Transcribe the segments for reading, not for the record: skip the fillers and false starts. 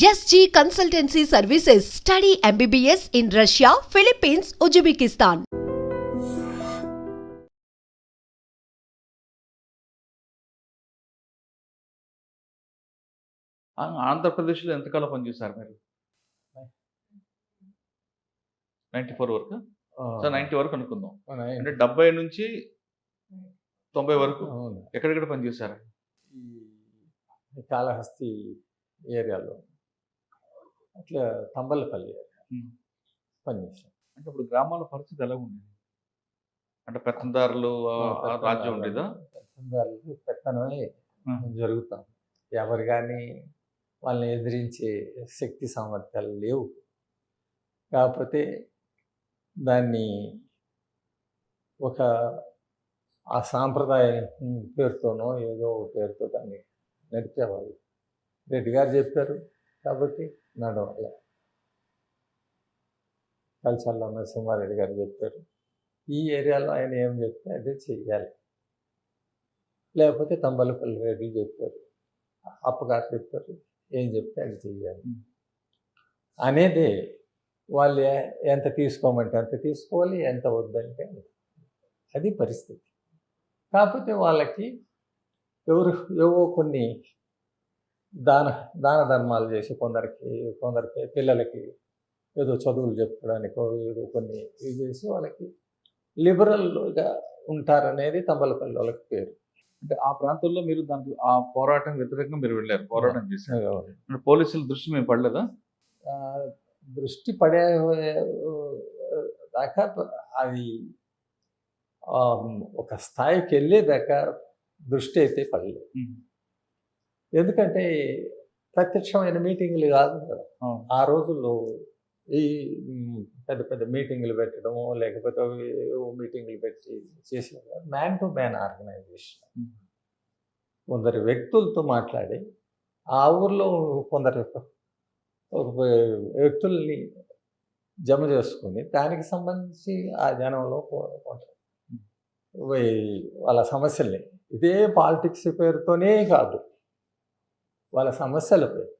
SG Consultancy Services. Study MBBS in Russia, Philippines, Uzbekistan. ఆంధ్రప్రదేశ్లో ఎంతకాలం పనిచేశారు మీరు? 94 వరకు. సో 90 వరకు అనుకుందాం. అంటే 70 నుంచి 90 వరకు ఎక్కడెక్కడ పనిచేశారు? ఈ కాళహస్తి ఏరియాలో, అట్లా తంబలపల్లి పనిచేశాను. అంటే ఇప్పుడు గ్రామాల పరిస్థితి ఎలా ఉండేది? అంటే పెత్తందారులు రాజ్యం ఉండేదా? పెత్తందారులు పెత్తనమే జరుగుతాం. ఎవరు కానీ వాళ్ళని ఎదిరించే శక్తి సామర్థ్యాలు లేవు. కాకపోతే దాన్ని ఒక ఆ సాంప్రదాయం పేరుతోనో ఏదో పేరుతో దాన్ని నడిపేవాళ్ళు. రెడ్డి గారు చెప్పారు కాబట్టి నడవాలి. కల్చర్లో నరసింహారెడ్డి గారు చెప్పారు, ఈ ఏరియాలో ఆయన ఏం చెప్తే అదే చెయ్యాలి. లేకపోతే తంబలపల్లి రెడ్డి చెప్పారు, అప్పగారు చెప్పారు, ఏం చెప్తే అది చెయ్యాలి అనేది. వాళ్ళు ఎంత తీసుకోమంటే అంత తీసుకోవాలి, ఎంత వద్దంటే అది పరిస్థితి. కాకపోతే వాళ్ళకి ఏవో కొన్ని దాన ధర్మాలు చేసి కొందరికి పిల్లలకి ఏదో చదువులు చెప్పుకోవడానికో ఏదో కొన్ని ఇది చేసి వాళ్ళకి లిబరల్గా ఉంటారనేది తంబలపల్లి వాళ్ళకి పేరు. అంటే ఆ ప్రాంతంలో మీరు దానికి ఆ పోరాటం వ్యతిరేకంగా మీరు వెళ్ళారు, పోరాటం చేశారు. అంటే పోలీసుల దృష్టి మేము పడలేదా? దృష్టి పడే దాకా అది ఒక స్థాయికి వెళ్ళేదాకా దృష్టి అయితే పడలేదు. ఎందుకంటే ప్రత్యక్షమైన మీటింగులు కాదు కదా ఆ రోజుల్లో. ఈ పెద్ద పెద్ద మీటింగులు పెట్టడము, లేకపోతే మీటింగులు పెట్టి చేసేవారు. Man to man organisation. కొందరు వ్యక్తులతో మాట్లాడి ఆ ఊర్లో కొందరు వ్యక్తుల్ని జమ చేసుకుని దానికి సంబంధించి ఆ జనంలో వాళ్ళ సమస్యల్ని, ఇదే పాలిటిక్స్ పేరుతోనే కాదు, వాళ్ళ సమస్యల పేరు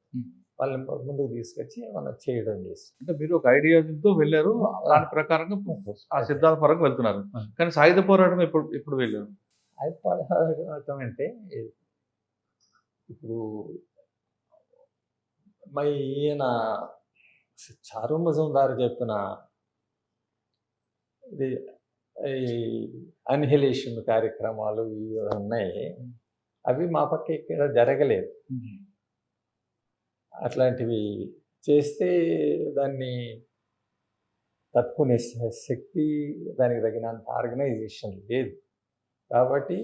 వాళ్ళని ముందుకు తీసుకొచ్చి మనం చేయడం చేసి. అంటే మీరు ఒక ఐడియాలజీతో వెళ్ళారు, దాని ప్రకారంగా ఆ సిద్ధాంత పరంగా వెళ్తున్నారు. కానీ సాయుధ పోరాటం ఎప్పుడు వెళ్ళారు? సాయుధ పోరాటం అంటే ఇప్పుడు మరి ఈయన చారు మజుందార్ చెప్పిన ఇది ఈ అన్హిలేషన్ కార్యక్రమాలు ఇవి ఉన్నాయి, అవి మా పక్క ఇక్కడ జరగలేదు. అట్లాంటివి చేస్తే దాన్ని తట్టుకునే శక్తి, దానికి తగినంత ఆర్గనైజేషన్ లేదు. కాబట్టి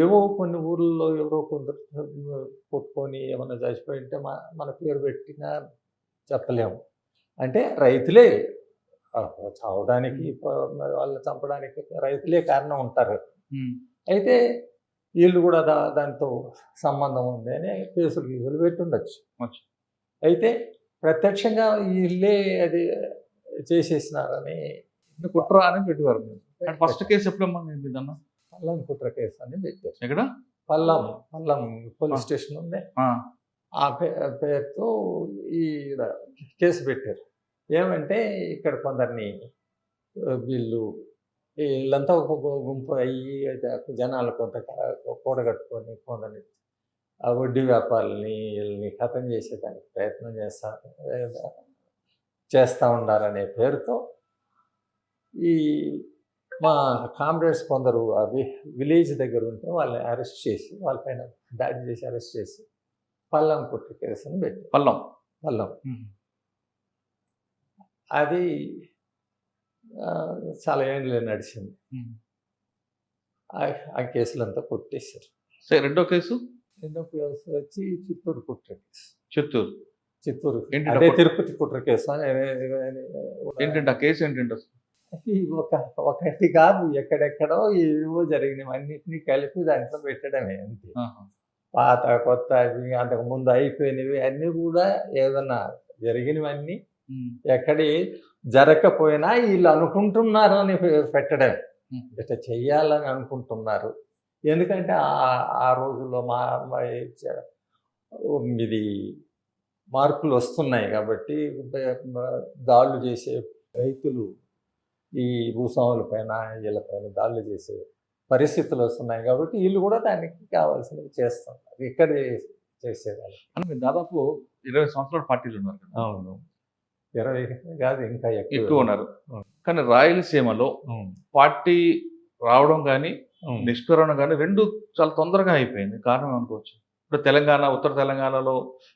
ఏవో కొన్ని ఊళ్ళో ఎవరో కొందరు కొట్టుకొని ఏమన్నా చచ్చిపోయి ఉంటే మన పేరు పెట్టినా చెప్పలేము. అంటే రైతులే చావడానికి, వాళ్ళని చంపడానికి రైతులే కారణం ఉంటారు. అయితే వీళ్ళు కూడా దాంతో సంబంధం ఉంది అని కేసులు పెట్టి ఉండొచ్చు. అయితే ప్రత్యక్షంగా వీళ్ళే అది చేసేసినారని కుట్ర అని పెట్టేవారు. First case ఎప్పుడమ్మా మీదన్నా? పల్లం కుట్ర కేసు అని పెట్టారు. ఎక్కడ? పల్లం పోలీస్ స్టేషన్ ఉంది. ఆ పేరుతో ఈ కేసు పెట్టారు. ఏమంటే ఇక్కడ కొందరిని వీళ్ళంతా ఒక గుంపు అయ్యి జనాలు కొంత కూడగట్టుకొని కొందరిని ఆ వడ్డీ వ్యాపారులని వీళ్ళని ఖతం చేసేదానికి ప్రయత్నం చేస్తూ ఉండాలనే పేరుతో ఈ మా కామ్రేడ్స్ కొందరు అవి విలేజ్ దగ్గర ఉంటే వాళ్ళని అరెస్ట్ చేసి, వాళ్ళపైన దాడి చేసి అరెస్ట్ చేసి పల్లం కుట్ర కేసు అని పెట్టి పల్లం అది చాలా ఏళ్ళు నడిచింది. ఆ కేసులంతా కొట్టేశారు. రెండో కేసు వచ్చి చిత్తూరు కుట్ర కేసు. చిత్తూరు అదే తిరుపతి కుట్ర కేసు. ఏంటంటే ఆ కేసు ఏంటంటే ఒకటి కాదు, ఎక్కడెక్కడో ఏవో జరిగినవన్నిటినీ కలిపి దాంట్లో పెట్టడమే అంతే. పాత కొత్త అవి అంతకు ముందు అయిపోయినవి అన్నీ కూడా ఏదన్నా జరిగినవన్నీ ఎక్కడి జరగకపోయినా వీళ్ళు అనుకుంటున్నారు అని పెట్టడమే. ఇట్లా చెయ్యాలని అనుకుంటున్నారు. ఎందుకంటే ఆ రోజుల్లో ఇది మార్పులు వస్తున్నాయి కాబట్టి దాడులు చేసే రైతులు ఈ భూస్వాముల పైన వీళ్ళపైన దాడులు చేసే పరిస్థితులు వస్తున్నాయి కాబట్టి వీళ్ళు కూడా దానికి కావాల్సినవి చేస్తున్నారు. ఇక్కడ చేసేదాన్ని. అంటే మీరు దాదాపు 20 సంవత్సరాల పార్టీలు ఉన్నారు కదా. అవును, 20 కాదు ఇంకా ఎక్కువ ఉన్నారు. కానీ రాయలసీమలో పార్టీ రావడం కానీ నిష్కరణ కానీ రెండు చాలా తొందరగా అయిపోయింది. కారణం అనుకోవచ్చు. ఇప్పుడు తెలంగాణ, ఉత్తర తెలంగాణలో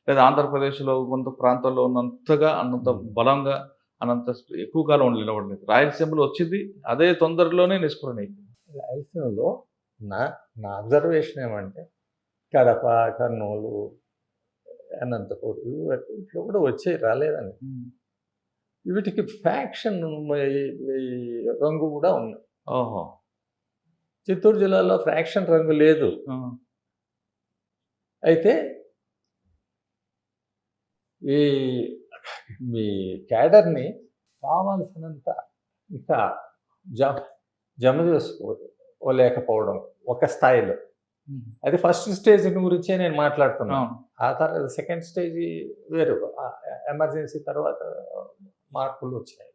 లేదా ఆంధ్రప్రదేశ్లో కొంత ప్రాంతాల్లో ఉన్నంతగా అన్నంత బలంగా అనంత ఎక్కువ కాలం నిలబడలేదు. రాయలసీమలో వచ్చింది అదే తొందరలోనే నిష్కరణ అయిపోయింది. రాయలసీమలో నా అబ్జర్వేషన్ ఏమంటే కడప, కర్నూలు, అనంతపూర్ ఇట్లా కూడా వచ్చాయి, రాలేదని. వీటికి ఫ్యాక్షన్ రంగు కూడా ఉంది. ఓహో. చిత్తూరు జిల్లాలో ఫ్రాక్షన్ రంగు లేదు. అయితే మీ క్యాడర్ని కావాల్సినంత ఇంకా జమ చేసుకోలేకపోవడం ఒక స్థాయిలో. అది ఫస్ట్ స్టేజ్ గురించే నేను మాట్లాడుతున్నాను. ఆ తర్వాత సెకండ్ స్టేజ్ వేరు, ఎమర్జెన్సీ తర్వాత మార్పులు వచ్చాయి.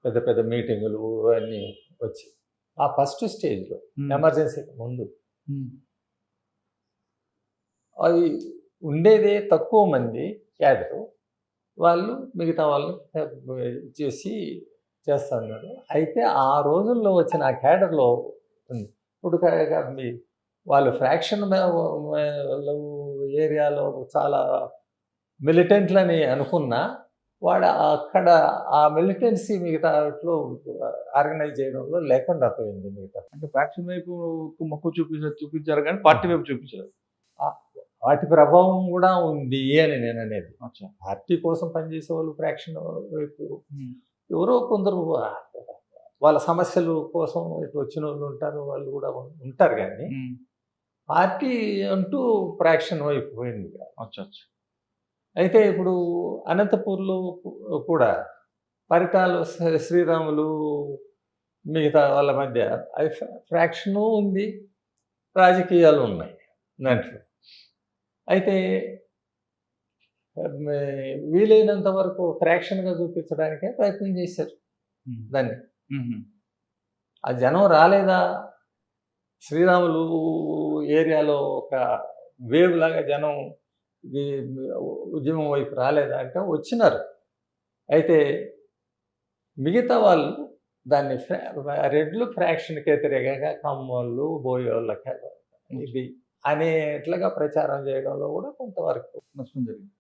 పెద్ద పెద్ద మీటింగులు అన్నీ వచ్చి ఆ ఫస్ట్ స్టేజ్లో ఎమర్జెన్సీకి ముందు అది ఉండేదే తక్కువ మంది క్యాడరు, వాళ్ళు మిగతా వాళ్ళు చేస్తున్నారు. అయితే ఆ రోజుల్లో వచ్చిన ఆ క్యాడర్లో ఉంది. ఇప్పుడు వాళ్ళు ఫ్రాక్షన్ ఏరియాలో చాలా మిలిటెంట్లని అనుకున్నా వాడు అక్కడ ఆ మిలిటెన్సీ మిగతాలో ఆర్గనైజ్ చేయడంలో లేకుండా పోయింది. మిగతా అంటే ఫ్యాక్షన్ వైపు మొక్కు చూపించారు కానీ పార్టీ వైపు చూపించారు. వాటి ప్రభావం కూడా ఉంది అని నేను అనేది. పార్టీ కోసం పనిచేసే వాళ్ళు ఫ్రాక్షన్ వైపు ఎవరో కొందరు వాళ్ళ సమస్యల కోసం ఇటు వచ్చిన వాళ్ళు ఉంటారు, వాళ్ళు కూడా ఉంటారు. కానీ పార్టీ అంటూ ఫ్రాక్షన్ వైపు పోయింది. అయితే ఇప్పుడు అనంతపూర్లో కూడా పరిటాలు శ్రీరాములు మిగతా వాళ్ళ మధ్య ఫ్రాక్షను ఉంది, రాజకీయాలు ఉన్నాయి దాంట్లో. అయితే వీలైనంత వరకు ఫ్రాక్షన్గా చూపించడానికే ప్రయత్నం చేశారు దాన్ని. ఆ జనం రాలేదా? శ్రీరాములు ఏరియాలో ఒక వేవ్ లాగా జనం ఉద్యమం వైపు రాలేదా అంటే వచ్చినారు. అయితే మిగతా వాళ్ళు దాన్ని రెడ్లు ఫ్రాక్షన్కి వ్యతిరేకంగా కమ్మోళ్ళు, బోయోళ్ళకి ఇది అనేట్లుగా ప్రచారం చేయడంలో కూడా కొంతవరకు నష్టం జరిగింది.